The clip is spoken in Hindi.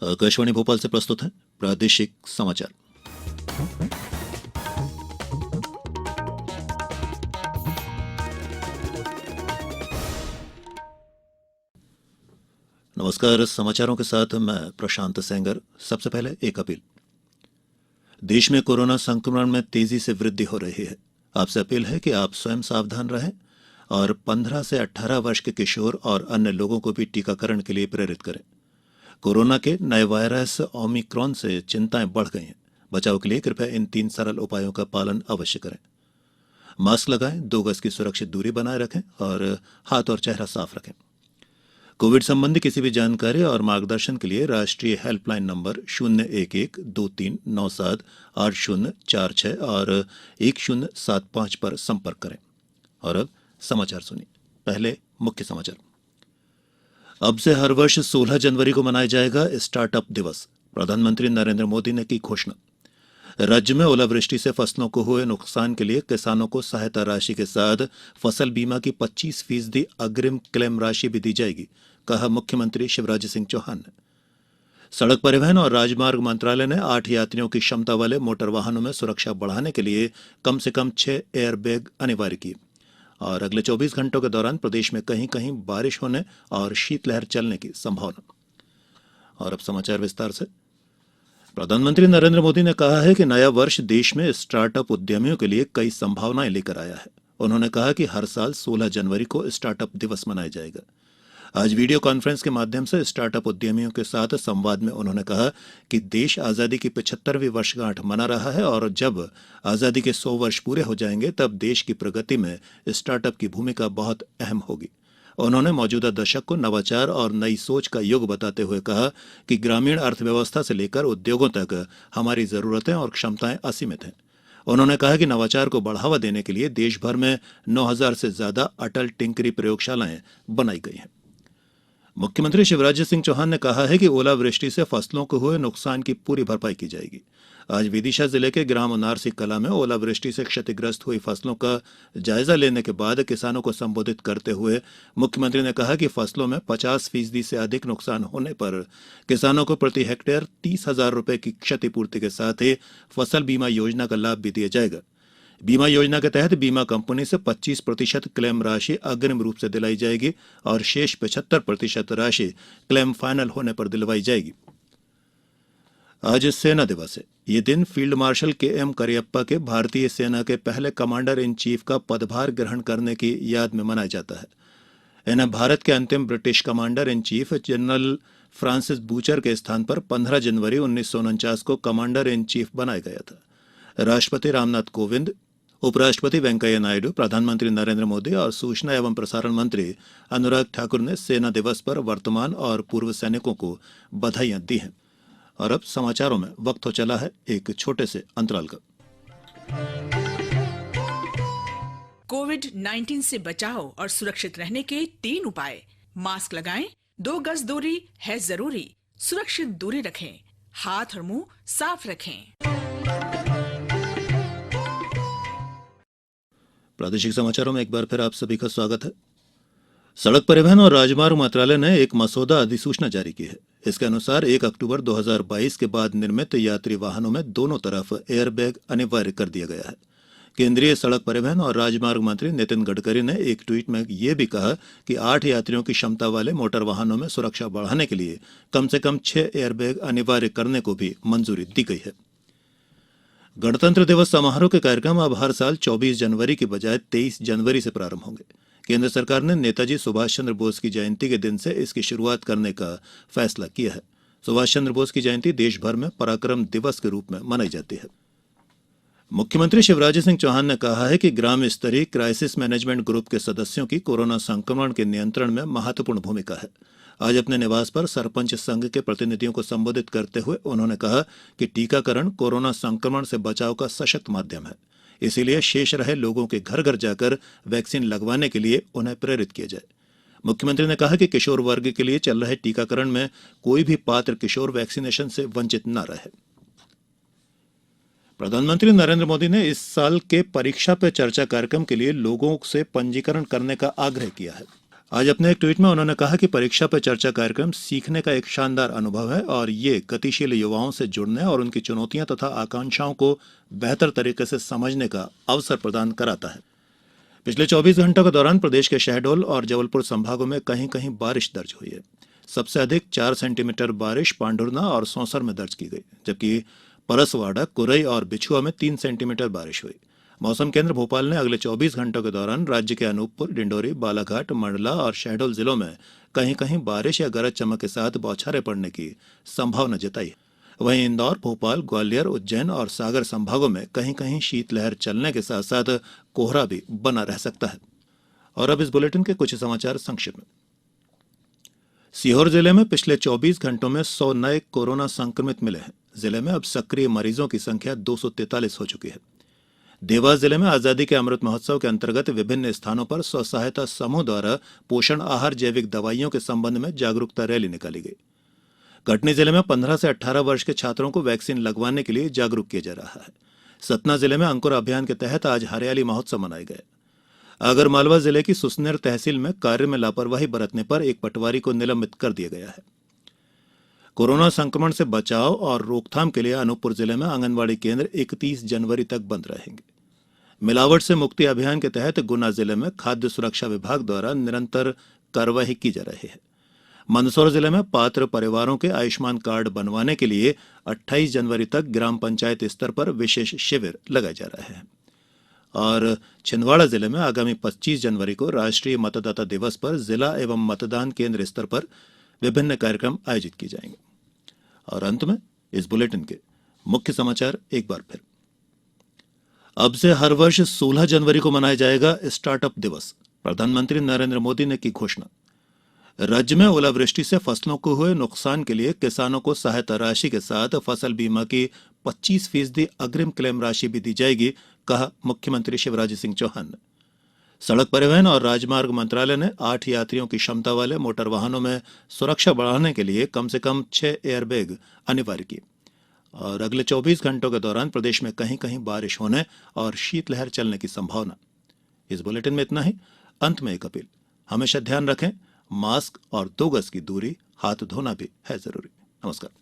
आकाशवाणी भोपाल से प्रस्तुत है प्रादेशिक समाचार। नमस्कार, समाचारों के साथ मैं प्रशांत सेंगर। सबसे पहले एक अपील। देश में कोरोना संक्रमण में तेजी से वृद्धि हो रही है। आपसे अपील है कि आप स्वयं सावधान रहें और 15 से 18 वर्ष के किशोर और अन्य लोगों को भी टीकाकरण के लिए प्रेरित करें। कोरोना के नए वायरस ओमिक्रॉन से चिंताएं बढ़ गई हैं। बचाव के लिए कृपया इन 3 सरल उपायों का पालन अवश्य करें। मास्क लगाएं, 2 गज की सुरक्षित दूरी बनाए रखें और हाथ और चेहरा साफ रखें। कोविड संबंधी किसी भी जानकारी और मार्गदर्शन के लिए राष्ट्रीय हेल्पलाइन नंबर 011-2397-8046 और 1075 पर संपर्क करें। और अब समाचार सुनिए। पहले मुख्य समाचार। अब से हर वर्ष 16 जनवरी को मनाया जाएगा स्टार्टअप दिवस। प्रधानमंत्री नरेंद्र मोदी ने की घोषणा। राज्य में ओलावृष्टि से फसलों को हुए नुकसान के लिए किसानों को सहायता राशि के साथ फसल बीमा की 25% अग्रिम क्लेम राशि भी दी जाएगी, कहा मुख्यमंत्री शिवराज सिंह चौहान ने। सड़क परिवहन और राजमार्ग मंत्रालय ने 8 यात्रियों की क्षमता वाले मोटर वाहनों में सुरक्षा बढ़ाने के लिए कम से कम 6 एयरबैग अनिवार्य किए। और अगले 24 घंटों के दौरान प्रदेश में कहीं कहीं बारिश होने और शीतलहर चलने की संभावना। और अब समाचार विस्तार से। प्रधानमंत्री नरेंद्र मोदी ने कहा है कि नया वर्ष देश में स्टार्टअप उद्यमियों के लिए कई संभावनाएं लेकर आया है। उन्होंने कहा कि हर साल 16 जनवरी को स्टार्टअप दिवस मनाया जाएगा। आज वीडियो कॉन्फ्रेंस के माध्यम से स्टार्टअप उद्यमियों के साथ संवाद में उन्होंने कहा कि देश आजादी की 75वीं वर्षगांठ मना रहा है और जब आजादी के 100 वर्ष पूरे हो जाएंगे तब देश की प्रगति में स्टार्टअप की भूमिका बहुत अहम होगी। उन्होंने मौजूदा दशक को नवाचार और नई सोच का युग बताते हुए कहा कि ग्रामीण अर्थव्यवस्था से लेकर उद्योगों तक हमारी जरूरतें और क्षमताएं असीमित हैं। उन्होंने कहा कि नवाचार को बढ़ावा देने के लिए देश भर में 9,000 से ज्यादा अटल टिंकरी प्रयोगशालाएं बनाई गई हैं। मुख्यमंत्री शिवराज सिंह चौहान ने कहा है कि ओलावृष्टि से फसलों को हुए नुकसान की पूरी भरपाई की जाएगी। आज विदिशा जिले के ग्राम नारसी कला में ओलावृष्टि से क्षतिग्रस्त हुई फसलों का जायजा लेने के बाद किसानों को संबोधित करते हुए मुख्यमंत्री ने कहा कि फसलों में 50% से अधिक नुकसान होने पर किसानों को प्रति हेक्टेयर 30,000 रुपए की क्षतिपूर्ति के साथ ही फसल बीमा योजना का लाभ भी दिया जाएगा। बीमा योजना के तहत बीमा कंपनी से 25% क्लेम राशि अग्रिम रूप से दिलाई जाएगी और शेष 75% राशि क्लेम फाइनल होने पर दिलवाई जाएगी। आज सेना दिवस है। ये दिन फील्ड मार्शल के.एम. करियप्पा के भारतीय सेना के पहले कमांडर इन चीफ का पदभार ग्रहण करने की याद में मनाया जाता है। इन्हें भारत के अंतिम British commander in chief general Francis butcher के स्थान पर 15 जनवरी 1949 को कमांडर इन चीफ बनाया गया था। राष्ट्रपति रामनाथ कोविंद, उपराष्ट्रपति वेंकैया नायडू, प्रधानमंत्री नरेंद्र मोदी और सूचना एवं प्रसारण मंत्री अनुराग ठाकुर ने सेना दिवस पर वर्तमान और पूर्व सैनिकों को बधाइयां दी हैं। और अब समाचारों में वक्त हो चला है एक छोटे से अंतराल का। कोविड-19 से बचाव और सुरक्षित रहने के 3 उपाय। मास्क लगाएं, 2 गज दूरी है जरूरी, सुरक्षित दूरी रखें, हाथ और मुंह साफ रखें। प्रादेशिक समाचारों में एक बार फिर आप सभी का स्वागत है। सड़क परिवहन और राजमार्ग मंत्रालय ने एक मसौदा अधिसूचना जारी की है। इसके अनुसार 1 अक्टूबर 2022 के बाद निर्मित यात्री वाहनों में दोनों तरफ एयरबैग अनिवार्य कर दिया गया है। केंद्रीय सड़क परिवहन और राजमार्ग मंत्री नितिन गडकरी ने एक ट्वीट में यह भी कहा कि 8 यात्रियों की क्षमता वाले मोटर वाहनों में सुरक्षा बढ़ाने के लिए कम से कम 6 एयरबैग अनिवार्य करने को भी मंजूरी दी गई है। गणतंत्र दिवस समारोह के कार्यक्रम अब हर साल 24 जनवरी की बजाय 23 जनवरी से प्रारंभ होंगे। केंद्र सरकार ने नेताजी सुभाष चंद्र बोस की जयंती के दिन से इसकी शुरुआत करने का फैसला किया है। सुभाष चंद्र बोस की जयंती देश भर में पराक्रम दिवस के रूप में मनाई जाती है। मुख्यमंत्री शिवराज सिंह चौहान ने कहा है कि ग्राम स्तरीय क्राइसिस मैनेजमेंट ग्रुप के सदस्यों की कोरोना संक्रमण के नियंत्रण में महत्वपूर्ण भूमिका है। आज अपने निवास पर सरपंच संघ के प्रतिनिधियों को संबोधित करते हुए उन्होंने कहा कि टीकाकरण कोरोना संक्रमण से बचाव का सशक्त माध्यम है। इसीलिए शेष रहे लोगों के घर घर जाकर वैक्सीन लगवाने के लिए उन्हें प्रेरित किया जाए। मुख्यमंत्री ने कहा कि किशोर वर्ग के लिए चल रहे टीकाकरण में कोई भी पात्र किशोर वैक्सीनेशन से वंचित न रहे। प्रधानमंत्री नरेंद्र मोदी ने इस साल के परीक्षा पे चर्चा कार्यक्रम के लिए लोगों से पंजीकरण करने का आग्रह किया है। आज अपने एक ट्वीट में उन्होंने कहा कि परीक्षा पे चर्चा कार्यक्रम सीखने का एक शानदार अनुभव है और ये गतिशील युवाओं से जुड़ने और उनकी चुनौतियां तथा आकांक्षाओं को बेहतर तरीके से समझने का अवसर प्रदान कराता है। पिछले 24 घंटों के दौरान प्रदेश के शहडोल और जबलपुर संभागों में कहीं कहीं बारिश दर्ज हुई है। सबसे अधिक 4 सेंटीमीटर बारिश पांढुर्ना और सौंसर में दर्ज की गई, जबकि परसवाड़ा, कुरई और बिछुआ में 3 सेंटीमीटर बारिश हुई। मौसम केंद्र भोपाल ने अगले 24 घंटों के दौरान राज्य के अनूपपुर, डिंडोरी, बालाघाट, मंडला और शहडोल जिलों में कहीं कहीं बारिश या गरज चमक के साथ बौछारें पड़ने की संभावना जताई है। वहीं इंदौर, भोपाल, ग्वालियर, उज्जैन और सागर संभागों में कहीं कहीं शीतलहर चलने के साथ साथ कोहरा भी बना रह सकता है। और अब इस बुलेटिन के कुछ समाचार संक्षिप्त में। सीहोर जिले में पिछले 24 घंटों में 100 नए कोरोना संक्रमित मिले हैं। जिले में अब सक्रिय मरीजों की संख्या 243 हो चुकी है। देवास जिले में आजादी के अमृत महोत्सव के अंतर्गत विभिन्न स्थानों पर स्व सहायता समूह द्वारा पोषण आहार, जैविक दवाइयों के संबंध में जागरूकता रैली निकाली गई। कटनी जिले में 15 से 18 वर्ष के छात्रों को वैक्सीन लगवाने के लिए जागरूक किया जा रहा है। सतना जिले में अंकुर अभियान के तहत आज हरियाली महोत्सव मनाए गए। आगरमालवा जिले की सुसनेर तहसील में कार्य में लापरवाही बरतने पर एक पटवारी को निलंबित कर दिया गया है। कोरोना संक्रमण से बचाव और रोकथाम के लिए अनूपपुर जिले में आंगनबाड़ी केंद्र 31 जनवरी तक बंद रहेंगे। मिलावट से मुक्ति अभियान के तहत गुना जिले में खाद्य सुरक्षा विभाग द्वारा निरंतर कार्रवाई की जा रही है। मंदसौर जिले में पात्र परिवारों के आयुष्मान कार्ड बनवाने के लिए 28 जनवरी तक ग्राम पंचायत स्तर पर विशेष शिविर लगाए जा रहे हैं। और छिंदवाड़ा जिले में आगामी 25 जनवरी को राष्ट्रीय मतदाता दिवस पर जिला एवं मतदान केंद्र स्तर पर विभिन्न कार्यक्रम आयोजित किए जाएंगे। और अंत में इस बुलेटिन के मुख्य समाचार एक बार फिर। अब से हर वर्ष 16 जनवरी को मनाया जाएगा स्टार्टअप दिवस। प्रधानमंत्री नरेंद्र मोदी ने की घोषणा। राज्य में ओलावृष्टि से फसलों को हुए नुकसान के लिए किसानों को सहायता राशि के साथ फसल बीमा की 25% अग्रिम क्लेम राशि भी दी जाएगी, कहा मुख्यमंत्री शिवराज सिंह चौहान ने। सड़क परिवहन और राजमार्ग मंत्रालय ने 8 यात्रियों की क्षमता वाले मोटर वाहनों में सुरक्षा बढ़ाने के लिए कम से कम 6 एयरबैग अनिवार्य किए। और अगले 24 घंटों के दौरान प्रदेश में कहीं कहीं बारिश होने और शीतलहर चलने की संभावना। इस बुलेटिन में इतना ही। अंत में एक अपील, हमेशा ध्यान रखें, मास्क और 2 गज की दूरी, हाथ धोना भी है जरूरी। नमस्कार।